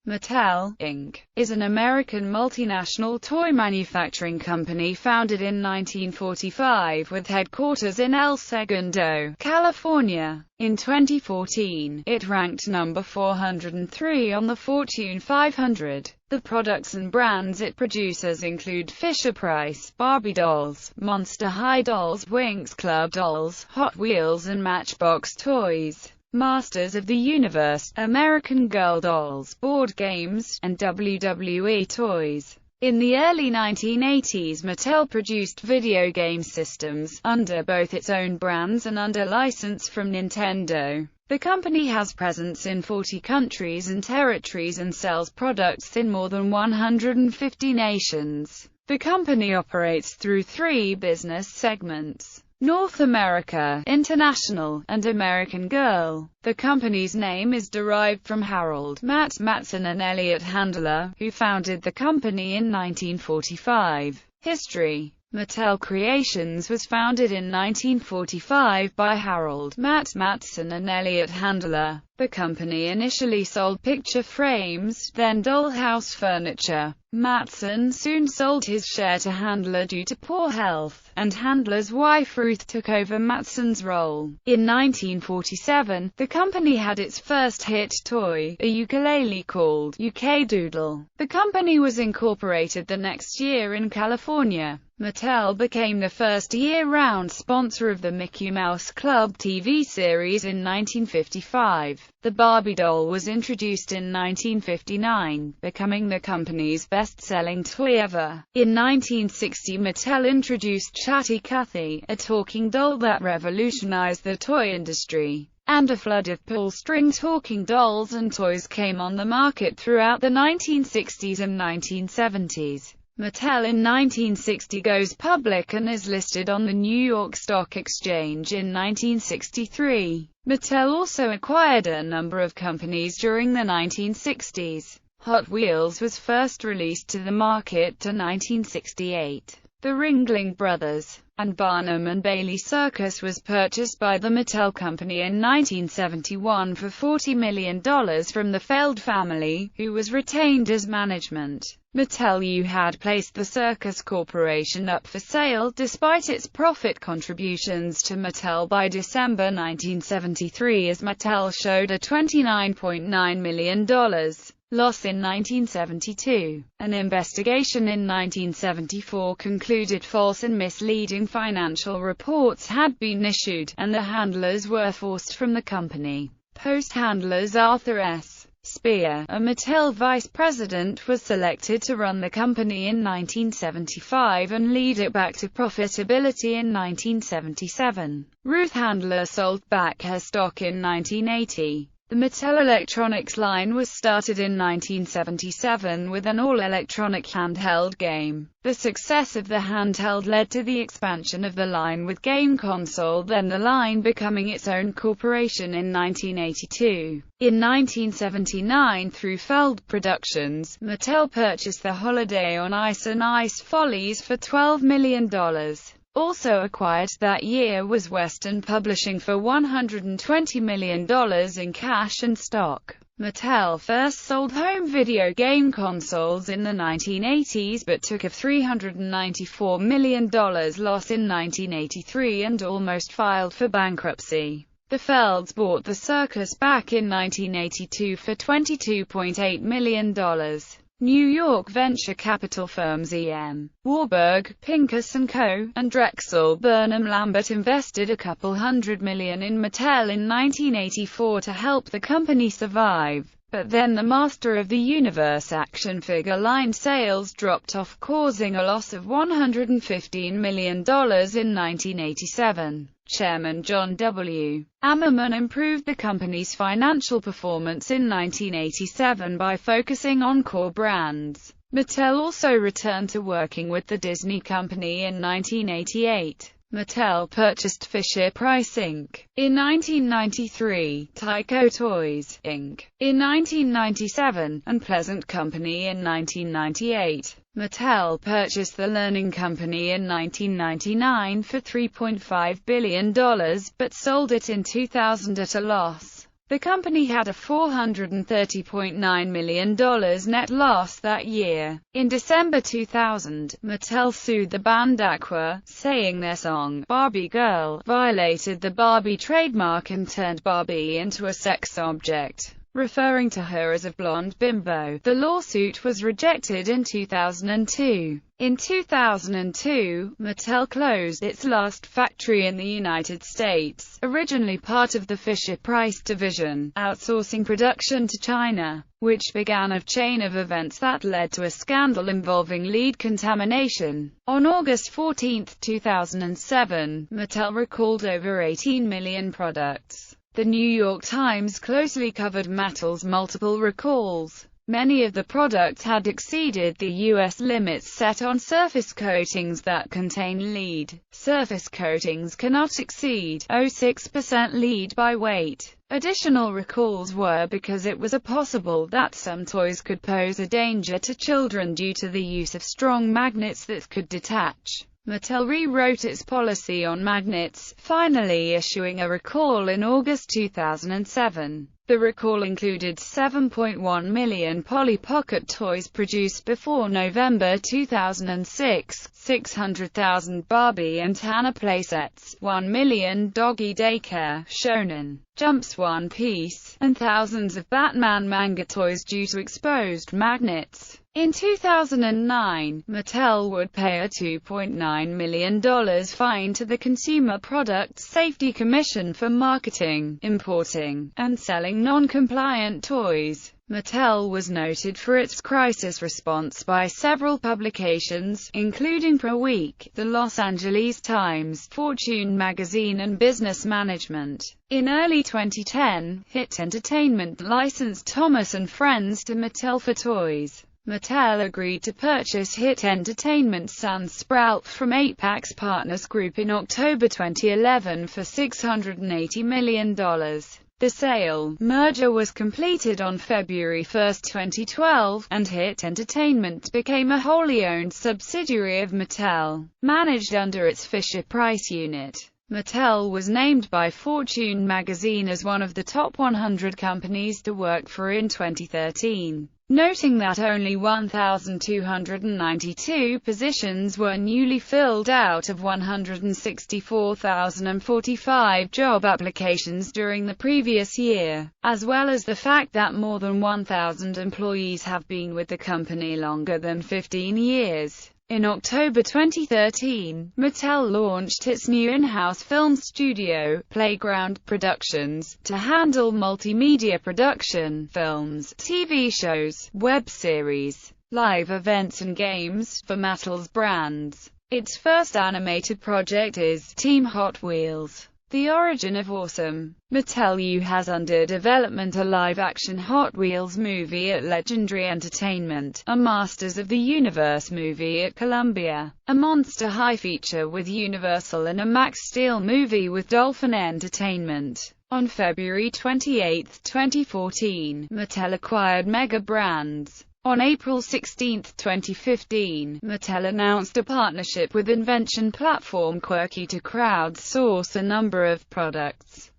Mattel, Inc., is an American multinational toy manufacturing company founded in 1945 with headquarters in El Segundo, California. In 2014, it ranked number 403 on the Fortune 500. The products and brands it produces include Fisher-Price, Barbie dolls, Monster High dolls, Winx Club dolls, Hot Wheels and Matchbox toys, Masters of the Universe, American Girl dolls, board games, and WWE toys. In the early 1980s, Mattel produced video game systems, under both its own brands and under license from Nintendo. The company has presence in 40 countries and territories and sells products in more than 150 nations. The company operates through three business segments: North America, International, and American Girl. The company's name is derived from Harold Matson and Elliot Handler, who founded the company in 1945. History: Mattel Creations was founded in 1945 by Harold Matson and Elliot Handler. The company initially sold picture frames, then dollhouse furniture. Matson soon sold his share to Handler due to poor health, and Handler's wife Ruth took over Matson's role. In 1947, the company had its first hit toy, a ukulele called UK Doodle. The company was incorporated the next year in California. Mattel became the first year-round sponsor of the Mickey Mouse Club TV series in 1955. The Barbie doll was introduced in 1959, becoming the company's best-selling toy ever. In 1960, Mattel introduced Chatty Cathy, a talking doll that revolutionized the toy industry, and a flood of pull-string talking dolls and toys came on the market throughout the 1960s and 1970s. Mattel in 1960 goes public and is listed on the New York Stock Exchange in 1963. Mattel also acquired a number of companies during the 1960s. Hot Wheels was first released to the market in 1968. The Ringling Brothers and Barnum and Bailey Circus was purchased by the Mattel Company in 1971 for $40 million from the Feld family, who was retained as management. Mattel had placed the Circus Corporation up for sale despite its profit contributions to Mattel by December 1973, as Mattel showed a $29.9 million loss in 1972. An investigation in 1974 concluded false and misleading financial reports had been issued, and the Handlers were forced from the company. Post-Handlers Arthur S. Spear, a Mattel vice president, was selected to run the company in 1975 and lead it back to profitability in 1977. Ruth Handler sold back her stock in 1980. The Mattel Electronics line was started in 1977 with an all-electronic handheld game. The success of the handheld led to the expansion of the line with game console, then the line becoming its own corporation in 1982. In 1979, through Feld Productions, Mattel purchased the Holiday on Ice and Ice Follies for $12 million. Also acquired that year was Western Publishing for $120 million in cash and stock. Mattel first sold home video game consoles in the 1980s but took a $394 million loss in 1983 and almost filed for bankruptcy. The Felds bought the circus back in 1982 for $22.8 million. New York venture capital firms E.M. Warburg, Pincus & Co., and Drexel Burnham Lambert invested a couple $100 million in Mattel in 1984 to help the company survive. But then the Master of the Universe action figure line sales dropped off, causing a loss of $115 million in 1987. Chairman John W. Ammerman improved the company's financial performance in 1987 by focusing on core brands. Mattel also returned to working with the Disney Company in 1988. Mattel purchased Fisher-Price Inc. in 1993, Tyco Toys, Inc. in 1997, and Pleasant Company in 1998. Mattel purchased the Learning Company in 1999 for $3.5 billion, but sold it in 2000 at a loss. The company had a $430.9 million net loss that year. In December 2000, Mattel sued the band Aqua, saying their song, Barbie Girl, violated the Barbie trademark and turned Barbie into a sex object, referring to her as a blonde bimbo. The lawsuit was rejected in 2002. In 2002, Mattel closed its last factory in the United States, originally part of the Fisher-Price division, outsourcing production to China, which began a chain of events that led to a scandal involving lead contamination. On August 14, 2007, Mattel recalled over 18 million products. The New York Times closely covered Mattel's multiple recalls. Many of the products had exceeded the U.S. limits set on surface coatings that contain lead. Surface coatings cannot exceed 0.6% lead by weight. Additional recalls were because it was possible that some toys could pose a danger to children due to the use of strong magnets that could detach. Mattel rewrote its policy on magnets, finally issuing a recall in August 2007. The recall included 7.1 million Polly Pocket toys produced before November 2006, 600,000 Barbie and Hannah playsets, 1 million Doggy Daycare, Shonen Jumps One Piece, and thousands of Batman manga toys due to exposed magnets. In 2009, Mattel would pay a $2.9 million fine to the Consumer Product Safety Commission for marketing, importing, and selling non-compliant toys. Mattel was noted for its crisis response by several publications, including Pro Week, the Los Angeles Times, Fortune magazine and Business Management. In early 2010, Hit Entertainment licensed Thomas & Friends to Mattel for toys. Mattel agreed to purchase Hit Entertainment's Sun Sprout from Apex Partners Group in October 2011 for $680 million. The sale merger was completed on February 1, 2012, and Hit Entertainment became a wholly owned subsidiary of Mattel, managed under its Fisher-Price unit. Mattel was named by Fortune magazine as one of the top 100 companies to work for in 2013, noting that only 1,292 positions were newly filled out of 164,045 job applications during the previous year, as well as the fact that more than 1,000 employees have been with the company longer than 15 years. In October 2013, Mattel launched its new in-house film studio, Playground Productions, to handle multimedia production, films, TV shows, web series, live events and games, for Mattel's brands. Its first animated project is Team Hot Wheels: The Origin of Awesome. Mattel U has under development a live-action Hot Wheels movie at Legendary Entertainment, a Masters of the Universe movie at Columbia, a Monster High feature with Universal and a Max Steel movie with Dolphin Entertainment. On February 28, 2014, Mattel acquired Mega Brands. On April 16, 2015, Mattel announced a partnership with invention platform Quirky to crowdsource a number of products.